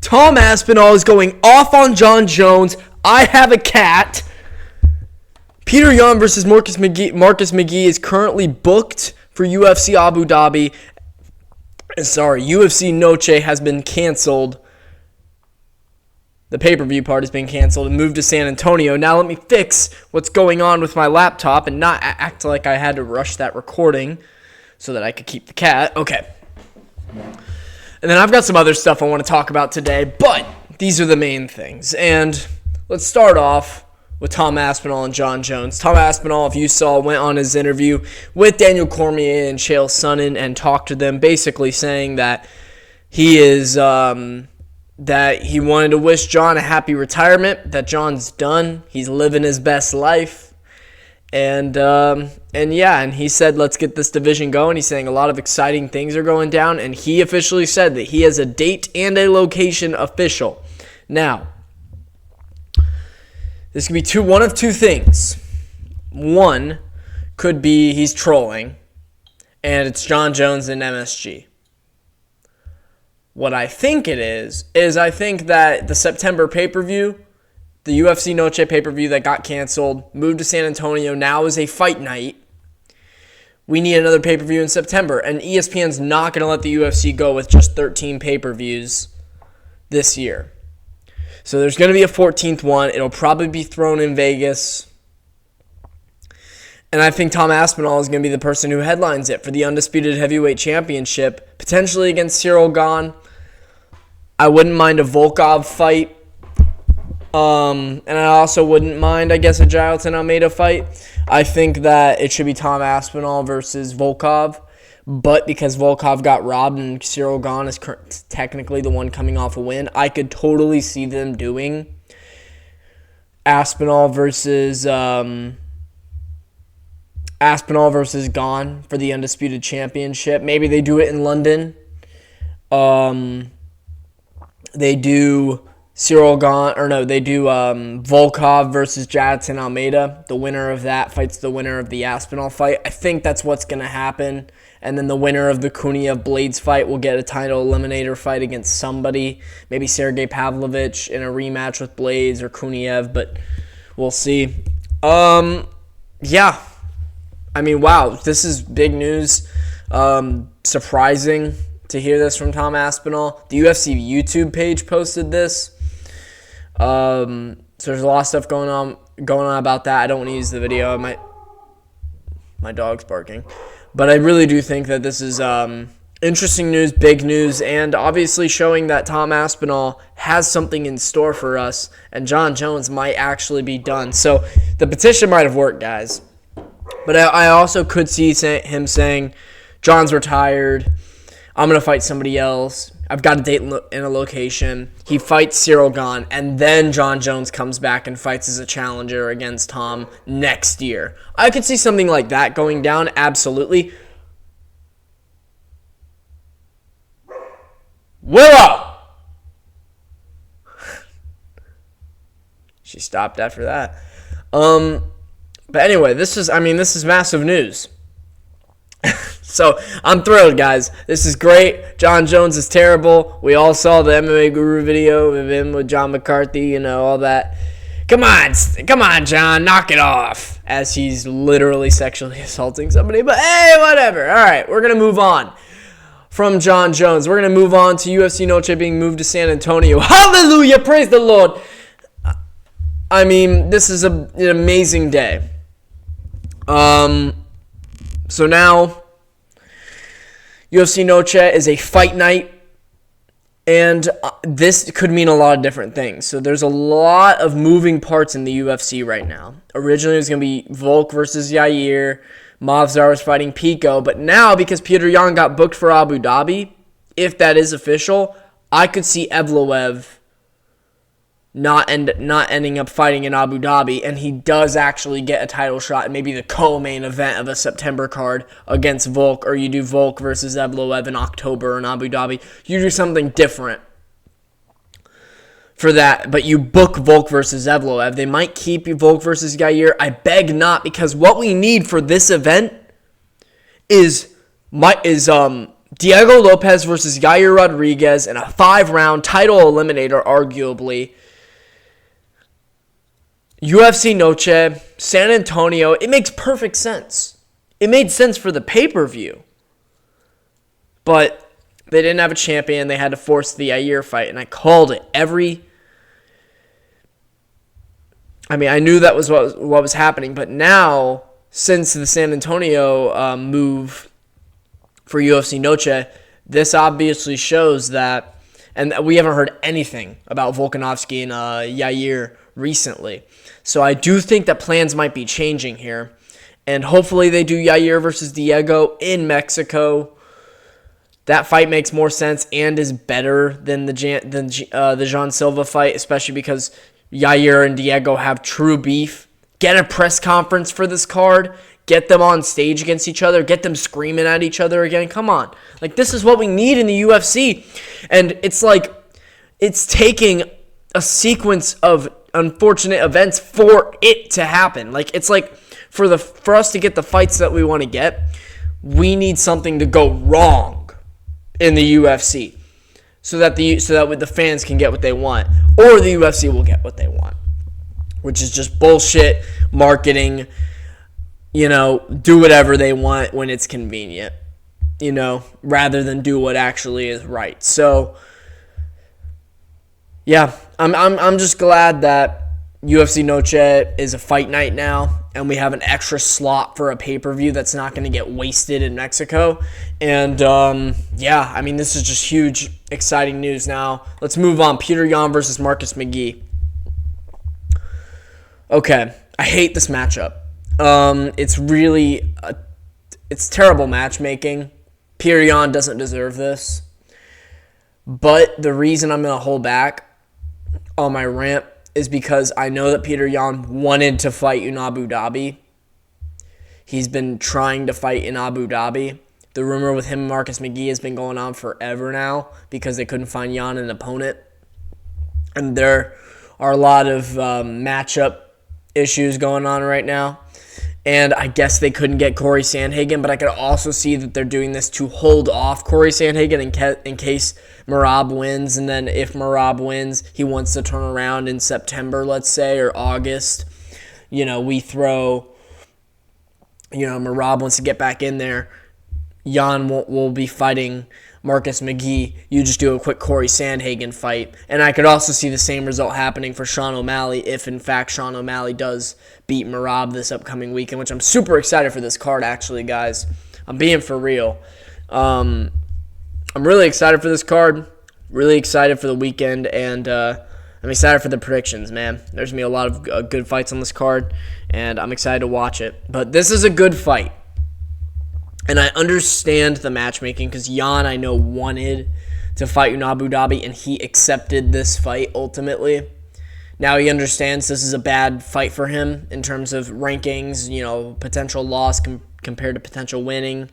Tom Aspinall is going off on Jon Jones. I have a cat. Peter Yan versus Marcus McGee is currently booked for UFC Abu Dhabi. UFC Noche has been canceled. The pay-per-view part has been canceled and moved to San Antonio. Now let me fix what's going on with my laptop and not act like I had to rush that recording so that I could keep the cat. Okay. And then I've got some other stuff I want to talk about today, but these are the main things. And let's start off with Tom Aspinall and Jon Jones. Tom Aspinall, if you saw, went on his interview with Daniel Cormier and Chael Sonnen and talked to them, basically saying that he is that he wanted to wish Jon a happy retirement, that Jon's done, he's living his best life, and he said, let's get this division going. He's saying a lot of exciting things are going down, and he officially said that he has a date and a location official. Now, this could be one of two things. One could be he's trolling, and it's Jon Jones and MSG. What I think it is I think that the September pay-per-view, the UFC Noche pay-per-view that got canceled, moved to San Antonio, now is a fight night. We need another pay-per-view in September, and ESPN's not going to let the UFC go with just 13 pay-per-views this year. So there's going to be a 14th one. It'll probably be thrown in Vegas. And I think Tom Aspinall is going to be the person who headlines it for the Undisputed Heavyweight Championship, potentially against Ciryl Gane. I wouldn't mind a Volkov fight. And I also wouldn't mind, a Jailton Almeida fight. I think that it should be Tom Aspinall versus Volkov. But because Volkov got robbed and Ciryl Gane is technically the one coming off a win, I could totally see them doing Aspinall versus Gane for the Undisputed Championship. Maybe they do it in London. They do Volkov versus Jailton Almeida. The winner of that fights the winner of the Aspinall fight. I think that's what's going to happen. And then the winner of the Kuniev-Blades fight will get a title eliminator fight against somebody. Maybe Sergey Pavlovich in a rematch with Blades or Kuniev, but we'll see. Yeah. I mean, wow, this is big news. Surprising to hear this from Tom Aspinall. The UFC YouTube page posted this. So there's a lot of stuff going on about that. I don't want to use the video. My dog's barking. But I really do think that this is interesting news, big news, and obviously showing that Tom Aspinall has something in store for us, and Jon Jones might actually be done. So the petition might have worked, guys. But I also could see him saying, Jon's retired, I'm going to fight somebody else, I've got a date in a location. He fights Ciryl Gane, and then Jon Jones comes back and fights as a challenger against Tom next year. I could see something like that going down, absolutely. Willow! She stopped after that. But anyway, this is massive news. So, I'm thrilled, guys. This is great. Jon Jones is terrible. We all saw the MMA Guru video of him with John McCarthy, all that. Come on, Jon, knock it off. As he's literally sexually assaulting somebody. But hey, whatever. All right, we're going to move on from Jon Jones. We're going to move on to UFC Noche being moved to San Antonio. Hallelujah, praise the Lord. I mean, this is an amazing day. So now, UFC Noche is a fight night, and this could mean a lot of different things. So there's a lot of moving parts in the UFC right now. Originally, it was going to be Volk versus Yair. Movsar was fighting Pico. But now, because Peter Yan got booked for Abu Dhabi, if that is official, I could see Evloev not ending up fighting in Abu Dhabi, and he does actually get a title shot in maybe the co-main event of a September card against Volk, or you do Volk versus Evloev in October in Abu Dhabi. You do something different for that, but you book Volk versus Evloev. They might keep you Volk versus Yair. I beg not, because what we need for this event is Diego Lopez versus Yair Rodriguez in a 5-round title eliminator, arguably. UFC Noche, San Antonio. It makes perfect sense. It made sense for the pay-per-view. But they didn't have a champion. They had to force the Yair fight, and I called it I knew that was what was happening, but now, since the San Antonio move for UFC Noche, this obviously shows that, and we haven't heard anything about Volkanovski and Yair recently. So I do think that plans might be changing here, and hopefully they do Yair versus Diego in Mexico. That fight makes more sense and is better than the Jean Silva fight, especially because Yair and Diego have true beef. Get a press conference for this card. Get them on stage against each other. Get them screaming at each other again. Come on. Like, this is what we need in the UFC. And it's like, it's taking a sequence of unfortunate events for it to happen. Like, it's like, for us to get the fights that we want to get, we need something to go wrong in the UFC. So that the fans can get what they want, or the UFC will get what they want, which is just bullshit marketing. Do whatever they want when it's convenient, rather than do what actually is right. So, yeah, I'm just glad that UFC Noche is a fight night now, and we have an extra slot for a pay-per-view that's not going to get wasted in Mexico. And, this is just huge, exciting news now. Let's move on. Petr Yan versus Marcus McGee. Okay, I hate this matchup. It's terrible matchmaking. Petr Yan doesn't deserve this. But the reason I'm going to hold back on my rant is because I know that Petr Yan wanted to fight in Abu Dhabi. He's been trying to fight in Abu Dhabi. The rumor with him and Marcus McGee has been going on forever now because they couldn't find Yan an opponent. And there are a lot of matchup issues going on right now. And I guess they couldn't get Corey Sandhagen, but I could also see that they're doing this to hold off Corey Sandhagen in case Merab wins. And then if Merab wins, he wants to turn around in September, let's say, or August. We throw, Merab wants to get back in there. Yan will be fighting Marcus McGee. You just do a quick Corey Sandhagen fight. And I could also see the same result happening for Sean O'Malley if, in fact, Sean O'Malley does beat Merab this upcoming weekend, which I'm super excited for this card, actually, guys. I'm being for real. I'm really excited for this card, really excited for the weekend, and I'm excited for the predictions, man. There's going to be a lot of good fights on this card, and I'm excited to watch it. But this is a good fight. And I understand the matchmaking because Yan, I know, wanted to fight in Abu Dhabi, and he accepted this fight ultimately. Now he understands this is a bad fight for him in terms of rankings, potential loss compared to potential winning.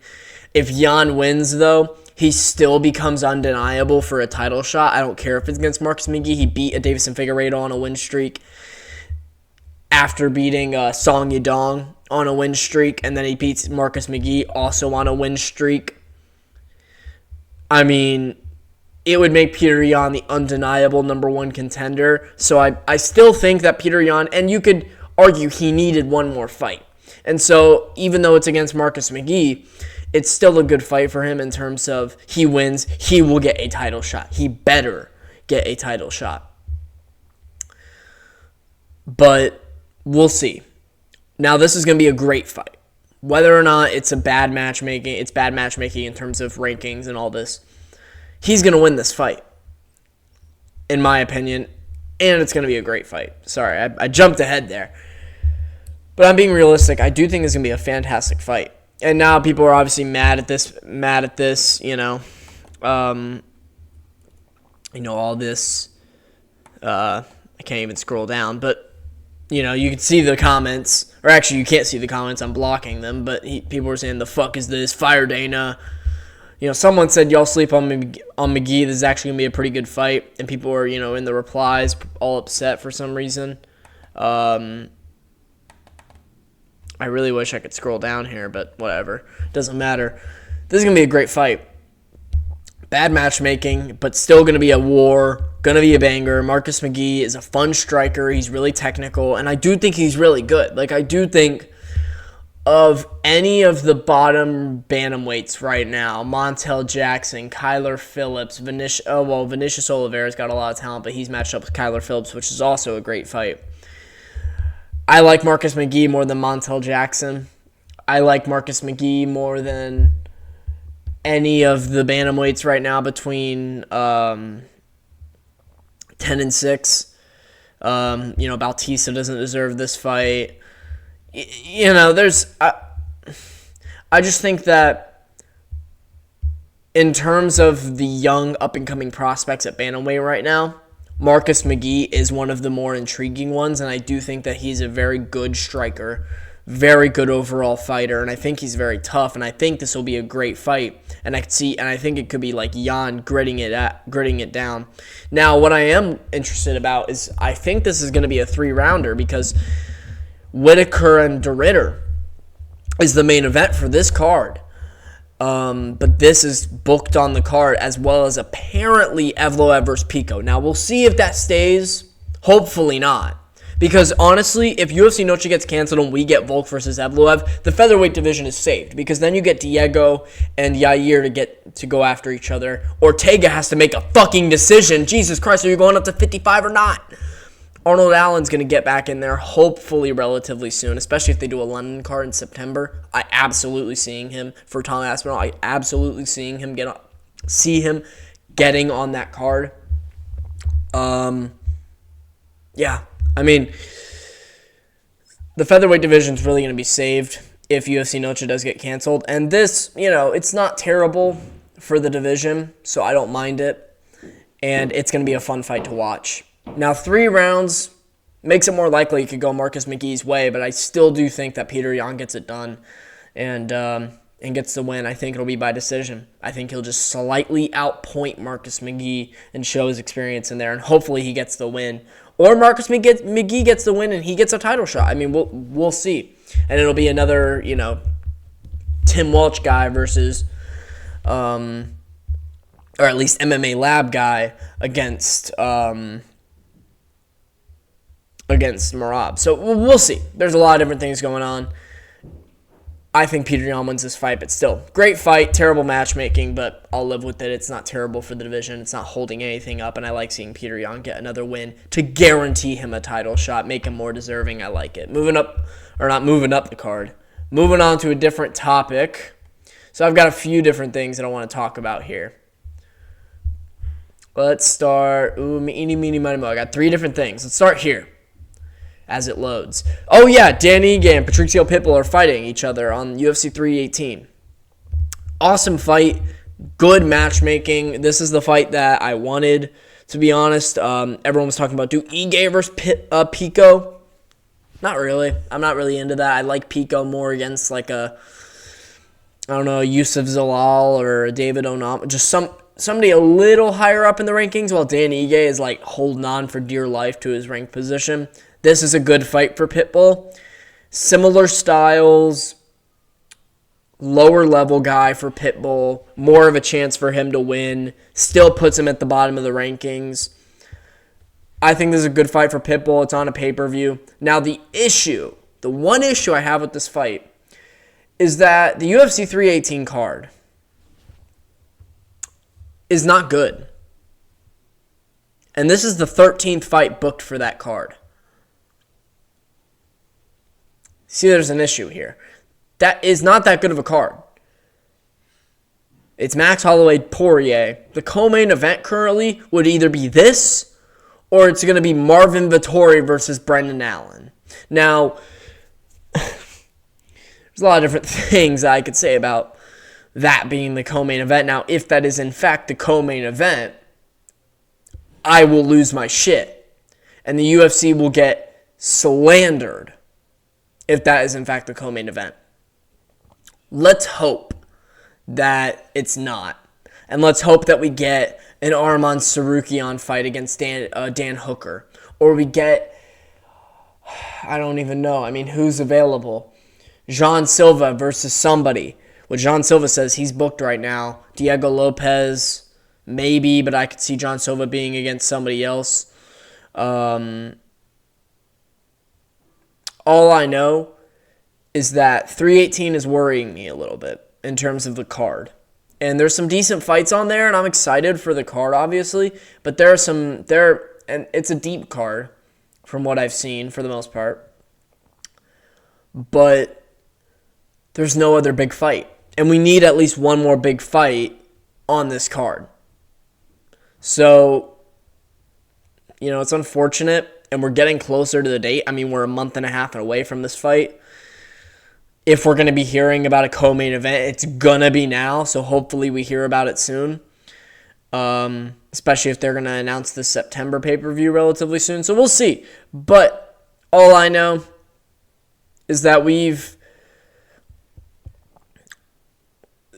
If Yan wins, though, he still becomes undeniable for a title shot. I don't care if it's against Marcus McGee. He beat a Davison Figueiredo on a win streak after beating Song Yadong on a win streak, and then he beats Marcus McGee also on a win streak. I mean, it would make Petr Yan the undeniable number one contender. So I still think that Petr Yan, and you could argue he needed one more fight. And so even though it's against Marcus McGee, it's still a good fight for him in terms of he wins, he will get a title shot. He better get a title shot. But we'll see. Now, this is going to be a great fight. Whether or not it's bad matchmaking in terms of rankings and all this. He's going to win this fight, in my opinion, and it's going to be a great fight. Sorry, I jumped ahead there. But I'm being realistic. I do think it's going to be a fantastic fight. And now people are obviously mad at this, all this. I can't even scroll down, but you can see the comments, or actually you can't see the comments, I'm blocking them, but people were saying, the fuck is this, fire Dana. Someone said, y'all sleep on McGee, this is actually going to be a pretty good fight, and people were, in the replies, all upset for some reason. I really wish I could scroll down here, but whatever, doesn't matter. This is going to be a great fight. Bad matchmaking, but still going to be a war, going to be a banger. Marcus McGee is a fun striker. He's really technical, and I do think he's really good. Like, I do think of any of the bottom bantamweights right now, Montel Jackson, Kyler Phillips, Vinicius Oliveira's got a lot of talent, but he's matched up with Kyler Phillips, which is also a great fight. I like Marcus McGee more than Montel Jackson. I like Marcus McGee more than any of the bantamweights right now between 10 and 6. Bautista doesn't deserve this fight. I just think that in terms of the young up-and-coming prospects at bantamweight right now, Marcus McGee is one of the more intriguing ones, and I do think that he's a very good striker, very good overall fighter, and I think he's very tough, and I think this will be a great fight, and I think it could be like JON gritting it down. Now, what I am interested about is I think this is going to be a 3-rounder because Whitaker and DeRitter is the main event for this card. But this is booked on the card, as well as apparently Evloev versus Pico. Now, we'll see if that stays. Hopefully not. Because, honestly, if UFC Noche gets canceled and we get Volk versus Evloev, the featherweight division is saved. Because then you get Diego and Yair to go after each other. Ortega has to make a fucking decision. Jesus Christ, are you going up to 55 or not? Arnold Allen's going to get back in there hopefully relatively soon, especially if they do a London card in September. I absolutely seeing him for Tom Aspinall. I absolutely see him getting on that card. The featherweight division is really going to be saved if UFC Noche does get canceled. And this, it's not terrible for the division, so I don't mind it. And it's going to be a fun fight to watch. Now, 3 rounds makes it more likely it could go Marcus McGee's way, but I still do think that Peter Yan gets it done and gets the win. I think it'll be by decision. I think he'll just slightly outpoint Marcus McGee and show his experience in there, and hopefully he gets the win. Or Marcus McGee gets the win and he gets a title shot. I mean, we'll see. And it'll be another, Tim Welch guy versus, or at least MMA Lab guy against Merab. So we'll see. There's a lot of different things going on. I think Peter Yan wins this fight, but still, great fight, terrible matchmaking, but I'll live with it. It's not terrible for the division. It's not holding anything up, and I like seeing Peter Yan get another win to guarantee him a title shot, make him more deserving. I like it. Moving up the card. Moving on to a different topic. So I've got a few different things that I want to talk about here. Let's start. Eeny, meeny, miny, mo. I got 3 different things. Let's start here as it loads. Oh, yeah, Dan Ige and Patricia Pitbull are fighting each other on UFC 318. Awesome fight. Good matchmaking. This is the fight that I wanted, to be honest. Everyone was talking about, do Ige versus Pico? Not really. I'm not really into that. I like Pico more against like Yusuf Zalal or David Onam. Just somebody a little higher up in the rankings, while Dan Ige is like holding on for dear life to his ranked position. This is a good fight for Pitbull. Similar styles, lower level guy for Pitbull, more of a chance for him to win, still puts him at the bottom of the rankings. I think this is a good fight for Pitbull. It's on a pay-per-view. Now the one issue I have with this fight is that the UFC 318 card is not good. And this is the 13th fight booked for that card. See, there's an issue here. That is not that good of a card. It's Max Holloway Poirier. The co-main event currently would either be this or it's going to be Marvin Vettori versus Brendan Allen. Now, there's a lot of different things I could say about that being the co-main event. Now, if that is in fact the co-main event, I will lose my shit. And the UFC will get slandered if that is in fact the co-main event. Let's hope that it's not. And let's hope that we get an Arman Tsarukyan fight against Dan Hooker. Or we get, I don't even know. I mean, who's available? Jean Silva versus somebody. What Jean Silva says, he's booked right now. Diego Lopez. maybe, but I could see John Silva being against somebody else. All I know is that 318 is worrying me a little bit in terms of the card. And there's some decent fights on there, and I'm excited for the card, obviously. But and it's a deep card from what I've seen for the most part. But there's no other big fight. And we need at least one more big fight on this card. So, it's unfortunate, and we're getting closer to the date. I mean, we're a month and a half away from this fight. If we're going to be hearing about a co-main event, it's going to be now, so hopefully we hear about it soon. Especially if they're going to announce the September pay-per-view relatively soon. So we'll see. But all I know is that this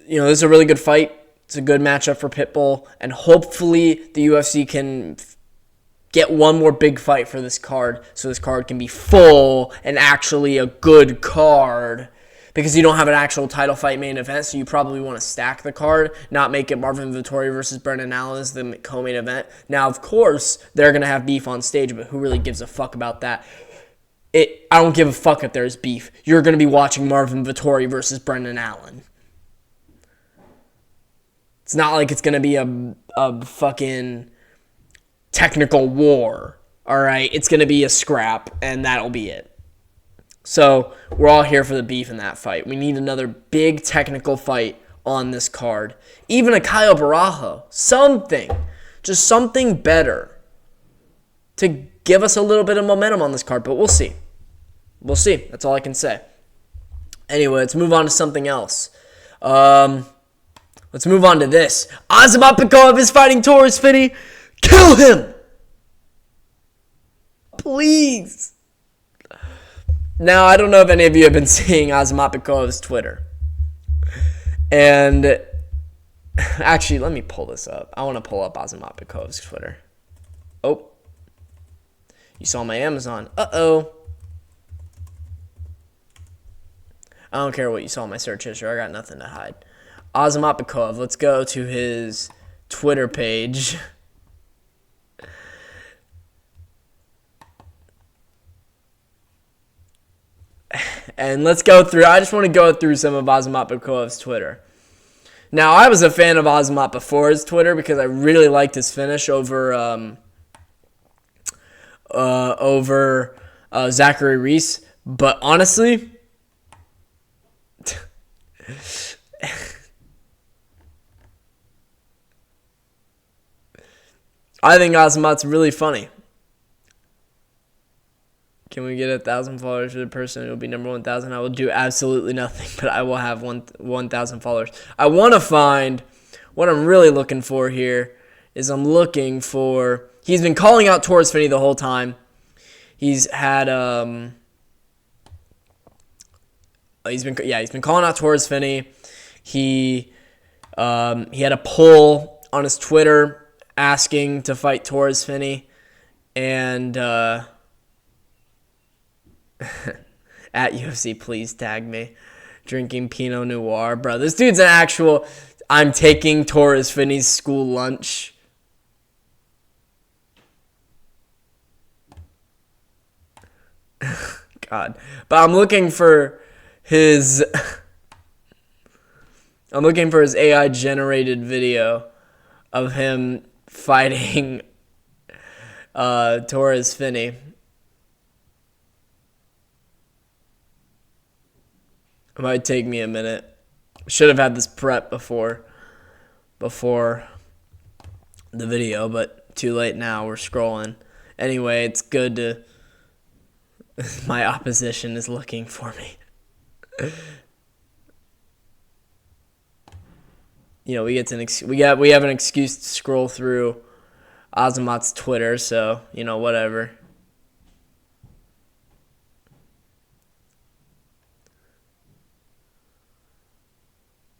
is a really good fight. It's a good matchup for Pitbull, and hopefully the UFC can get one more big fight for this card so this card can be full and actually a good card, because you don't have an actual title fight main event, so you probably want to stack the card, not make it Marvin Vettori versus Brendan Allen as the co-main event. Now, of course, they're going to have beef on stage, but who really gives a fuck about that? I don't give a fuck if there's beef. You're going to be watching Marvin Vettori versus Brendan Allen. It's not like it's going to be a fucking technical war, all right? It's going to be a scrap, and that'll be it. So we're all here for the beef in that fight. We need another big technical fight on this card. Even a Kyle Barajo. Something. Just something better to give us a little bit of momentum on this card, but we'll see. We'll see. That's all I can say. Anyway, let's move on to something else. Let's move on to this. Ozamapicov is fighting Torres, Finny. Kill him! Please. Now, I don't know if any of you have been seeing Ozamapikov's Twitter. And actually, let me pull this up. I want to pull up Ozamapikov's Twitter. Oh. You saw my Amazon. Uh-oh. I don't care what you saw in my search history. I got nothing to hide. Ozamapicov. Let's go to his Twitter page. And let's go through. I just want to go through some of Ozamapikov's Twitter. Now, I was a fan of Ozamap before his Twitter because I really liked his finish over Zachary Reese. But honestly, I think Ozamap's really funny. Can we get 1,000 followers for the person who will be number 1,000? I will do absolutely nothing, but I will have 1,000 followers. I want to find what I'm really looking for here is he's been calling out Torres Finny the whole time. He's had he's been calling out Torres Finny. He had a poll on his Twitter asking to fight Torres Finny, and at UFC, please tag me. Drinking Pinot Noir. Bro, this dude's an actual, I'm taking Torres Finny's school lunch. God. But I'm looking for his AI-generated video of him fighting Torres Finny. It might take me a minute. Should have had this prep before the video, but too late now. We're scrolling. Anyway, it's good to... My opposition is looking for me. We have an excuse to scroll through Ozamap's Twitter, so, whatever.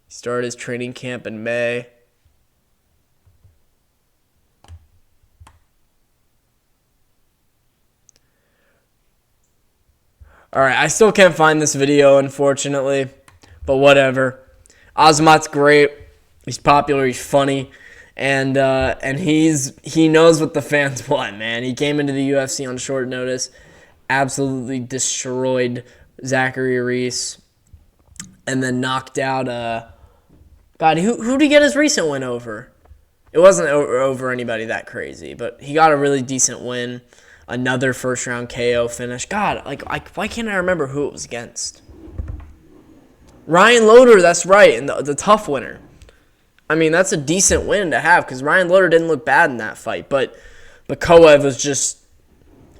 Started his training camp in May. Alright, I still can't find this video, unfortunately. But whatever. Ozamap's great. He's popular. He's funny. And he knows what the fans want, man. He came into the UFC on short notice, absolutely destroyed Zachary Reese, and then knocked out God, who did he get his recent win over? It wasn't over anybody that crazy, but he got a really decent win. Another first round KO finish. God, why can't I remember who it was against? Ryan Loder, that's right, and the tough winner. I mean, that's a decent win to have because Ryan Loder didn't look bad in that fight, but Koev was just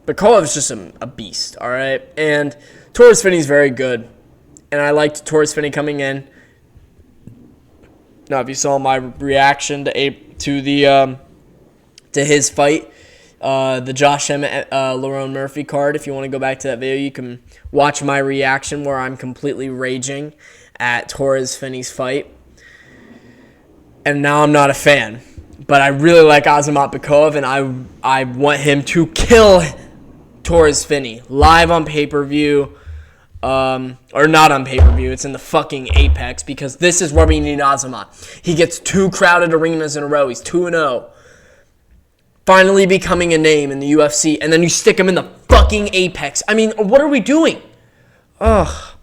a beast, all right? And Torres Finney's very good, and I liked Torres Finney coming in. Now, if you saw my reaction to his fight, the Josh Emmett, Lerone Murphy card, if you want to go back to that video, you can watch my reaction where I'm completely raging at Torres Finney's fight. And now I'm not a fan, but I really like Ozamapicov, and I want him to kill Torres Finney live on pay-per-view, or not on pay-per-view. It's in the fucking Apex, because this is where we need Ozama. He gets 2 crowded arenas in a row. He's 2-0. Finally becoming a name in the UFC, and then you stick him in the fucking Apex. I mean, what are we doing? Ugh.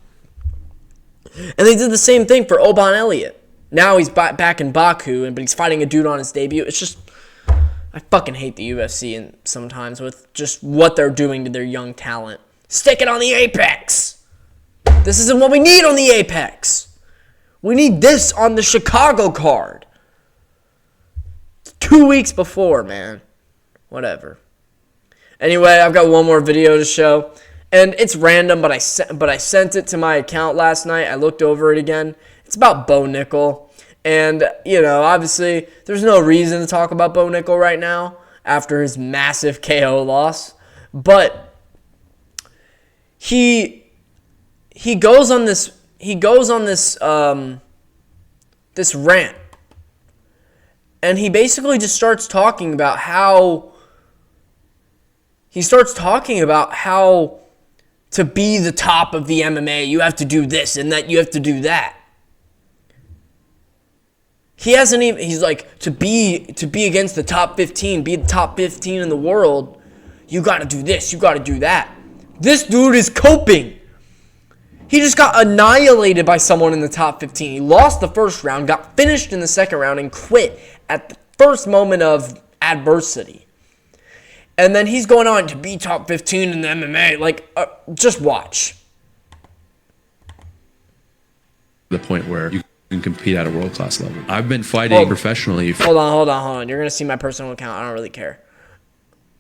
And they did the same thing for Oban Elliott. Now he's back in Baku, but he's fighting a dude on his debut. It's just, I fucking hate the UFC and sometimes with just what they're doing to their young talent. Stick it on the Apex. This isn't what we need on the Apex. We need this on the Chicago card. 2 weeks before, man. Whatever. Anyway, I've got one more video to show. And it's random, but I sent it to my account last night. I looked over it again. It's about Bo Nickal. And, obviously, there's no reason to talk about Bo Nickal right now after his massive KO loss. But he goes on this this rant. And he basically just starts talking about how to be the top of the MMA, you have to do this and that you have to do that. He's like, to be against the top 15, be the top 15 in the world, you got to do this, you got to do that. This dude is coping. He just got annihilated by someone in the top 15. He lost the first round, got finished in the second round, and quit at the first moment of adversity. And then he's going on to be top 15 in the MMA. Just watch. The point where you can compete at a world-class level. I've been fighting professionally. Hold on. You're going to see my personal account. I don't really care.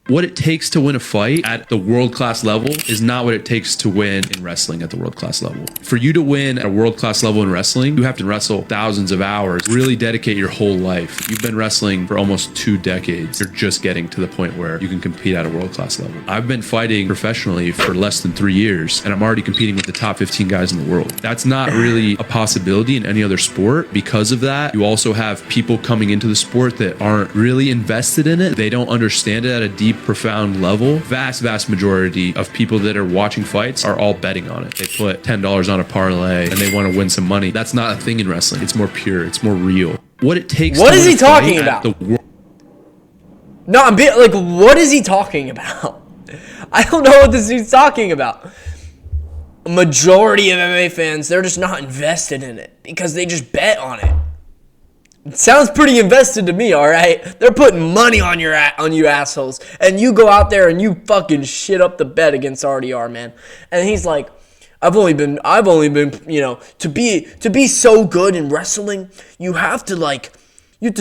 What it takes to win a fight at the world-class level is not what it takes to win in wrestling at the world-class level. For you to win at a world-class level in wrestling, you have to wrestle thousands of hours, really dedicate your whole life. You've been wrestling for almost 2 decades. You're just getting to the point where you can compete at a world-class level. I've been fighting professionally for less than 3 years, and I'm already competing with the top 15 guys in the world. That's not really a possibility in any other sport. Because of that, you also have people coming into the sport that aren't really invested in it. They don't understand it at a deep, profound level. Vast majority of people that are watching fights are all betting on it. They put $10 on a parlay and they want to win some money. That's not a thing in wrestling. It's more pure. It's more real. What it takes. What is he talking about? No, I'm being like, what is he talking about? I don't know what this dude's talking about. A majority of MMA fans, they're just not invested in it because they just bet on it. It sounds pretty invested to me, all right? They're putting money on you assholes, and you go out there and you fucking shit up the bet against RDR, man. And he's like, I've only been, to be so good in wrestling, you have to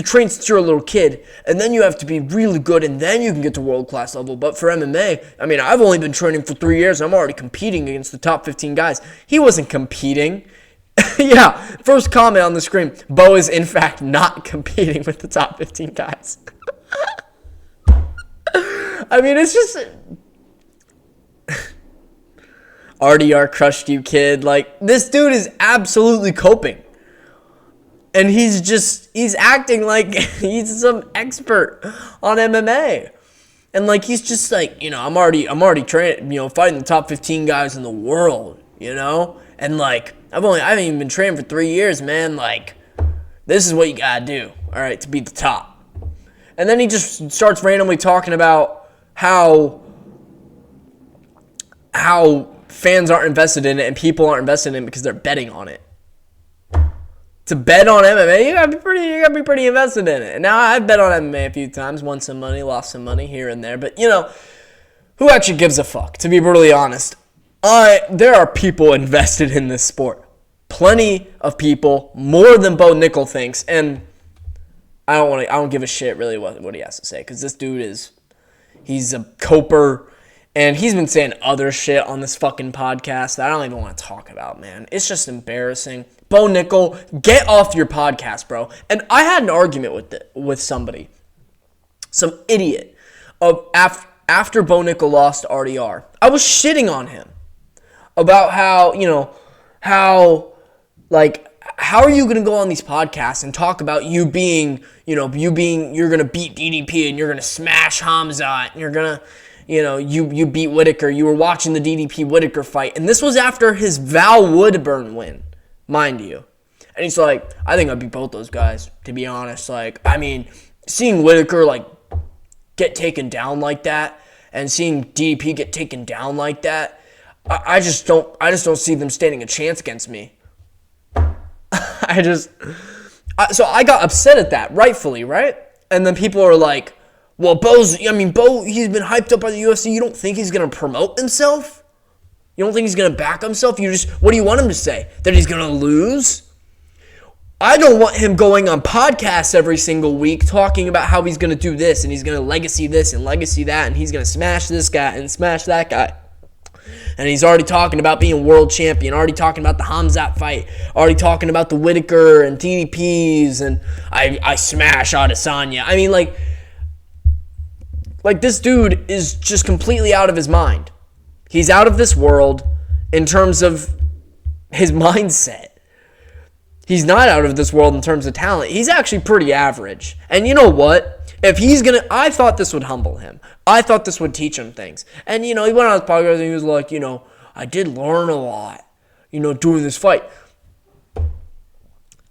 train since you're a little kid, and then you have to be really good, and then you can get to world-class level. But for MMA, I've only been training for 3 years, and I'm already competing against the top 15 guys. He wasn't competing. Yeah, first comment on the screen. Bo is, in fact, not competing with the top 15 guys. It's just... RDR crushed you, kid. This dude is absolutely coping. And he's acting like he's some expert on MMA. And, he's just I'm already training, fighting the top 15 guys in the world, And, I haven't even been training for 3 years, man. This is what you gotta do, all right, to be the top. And then he just starts randomly talking about how fans aren't invested in it and people aren't invested in it because they're betting on it. To bet on MMA, you gotta be pretty invested in it. And now I've bet on MMA a few times, won some money, lost some money here and there, but who actually gives a fuck? To be brutally honest, there are people invested in this sport. Plenty of people, more than Bo Nickal thinks, and I don't give a shit really what he has to say, because this dude he's a coper, and he's been saying other shit on this fucking podcast that I don't even want to talk about, man. It's just embarrassing. Bo Nickal, get off your podcast, bro. And I had an argument with somebody, some idiot, after Bo Nickal lost to RDR. I was shitting on him about how are you going to go on these podcasts and talk about you're going to beat DDP and you're going to smash Hamzat and you're going to, you beat Whitaker. You were watching the DDP Whitaker fight. And this was after his Val Woodburn win, mind you. And he's like, I think I beat both those guys, to be honest. Seeing Whitaker, get taken down like that and seeing DDP get taken down like that, I just don't see them standing a chance against me. So I got upset at that, rightfully, right? And then people are like, well, Bo, he's been hyped up by the UFC. You don't think he's going to promote himself? You don't think he's going to back himself? What do you want him to say? That he's going to lose? I don't want him going on podcasts every single week talking about how he's going to do this and he's going to legacy this and legacy that and he's going to smash this guy and smash that guy. And he's already talking about being world champion, already talking about the Hamzat fight, already talking about the Whitaker and TDPs, and I smash Adesanya. This dude is just completely out of his mind. He's out of this world in terms of his mindset. He's not out of this world in terms of talent. He's actually pretty average. And you know what? I thought this would humble him. I thought this would teach him things. And, he went on his podcast and he was like, I did learn a lot, doing this fight.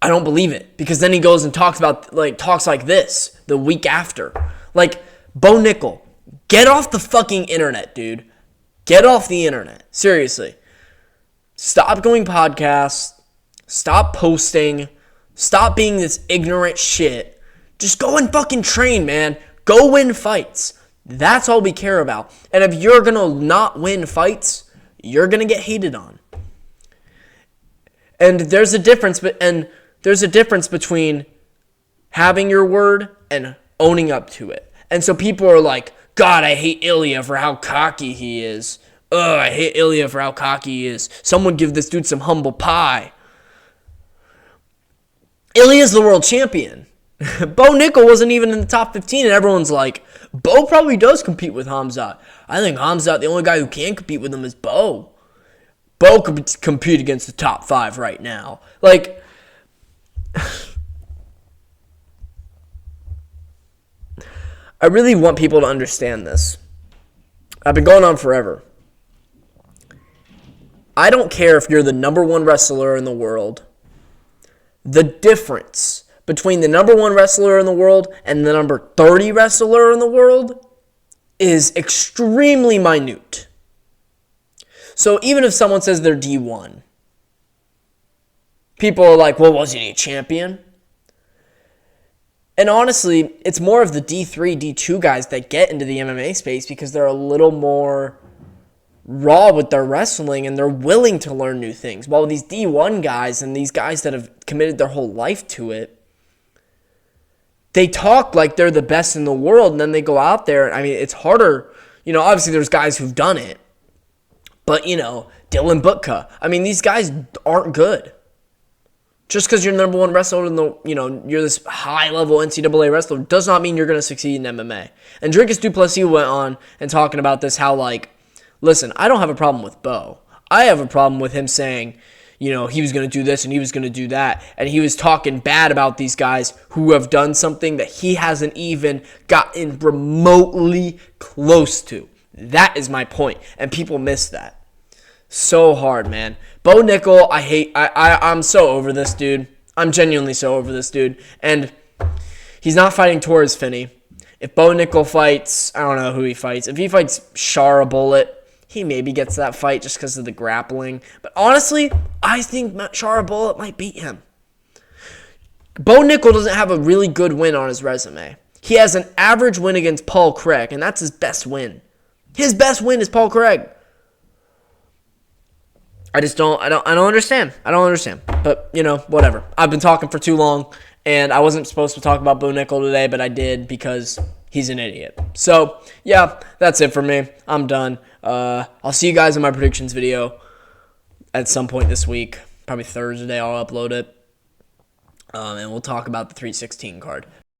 I don't believe it. Because then he goes and talks like this the week after. Bo Nickal, get off the fucking internet, dude. Get off the internet. Seriously. Stop doing podcasts. Stop posting. Stop being this ignorant shit. Just go and fucking train, man. Go win fights. That's all we care about. And if you're going to not win fights, you're going to get hated on. And there's a difference between having your word and owning up to it. And so people are like, God, I hate Ilya for how cocky he is. Ugh, I hate Ilya for how cocky he is. Someone give this dude some humble pie. Ilya's the world champion. Bo Nickal wasn't even in the top 15, and everyone's like, Bo probably does compete with Hamzat. I think Hamzat, the only guy who can compete with him is Bo. Bo could compete against the top 5 right now. I really want people to understand this. I've been going on forever. I don't care if you're the number 1 wrestler in the world. The difference between the number 1 wrestler in the world and the number 30 wrestler in the world is extremely minute. So even if someone says they're D1, people are like, well, wasn't he a champion? And honestly, it's more of the D3, D2 guys that get into the MMA space because they're a little more raw with their wrestling and they're willing to learn new things. While these D1 guys and these guys that have committed their whole life to it, they talk like they're the best in the world, and then they go out there. It's harder. Obviously there's guys who've done it. But, Dylan Butka. These guys aren't good. Just because you're the number 1 wrestler in the, you're this high-level NCAA wrestler does not mean you're going to succeed in MMA. And Dricus Du Plessis went on and talking about this, how, listen, I don't have a problem with Bo. I have a problem with him saying, he was going to do this and he was going to do that. And he was talking bad about these guys who have done something that he hasn't even gotten remotely close to. That is my point. And people miss that. So hard, man. Bo Nickal, I'm so over this dude. I'm genuinely so over this dude. And he's not fighting Torres, Finny. If Bo Nickal fights, I don't know who he fights. If he fights Shara Bullet, he maybe gets that fight just because of the grappling. But honestly, I think Shara Bullet might beat him. Bo Nickal doesn't have a really good win on his resume. He has an average win against Paul Craig, and that's his best win. His best win is Paul Craig. I don't understand. I don't understand. But, whatever. I've been talking for too long, and I wasn't supposed to talk about Bo Nickal today, but I did because he's an idiot. So, yeah, that's it for me. I'm done. I'll see you guys in my predictions video at some point this week. Probably Thursday I'll upload it. And we'll talk about the 316 card.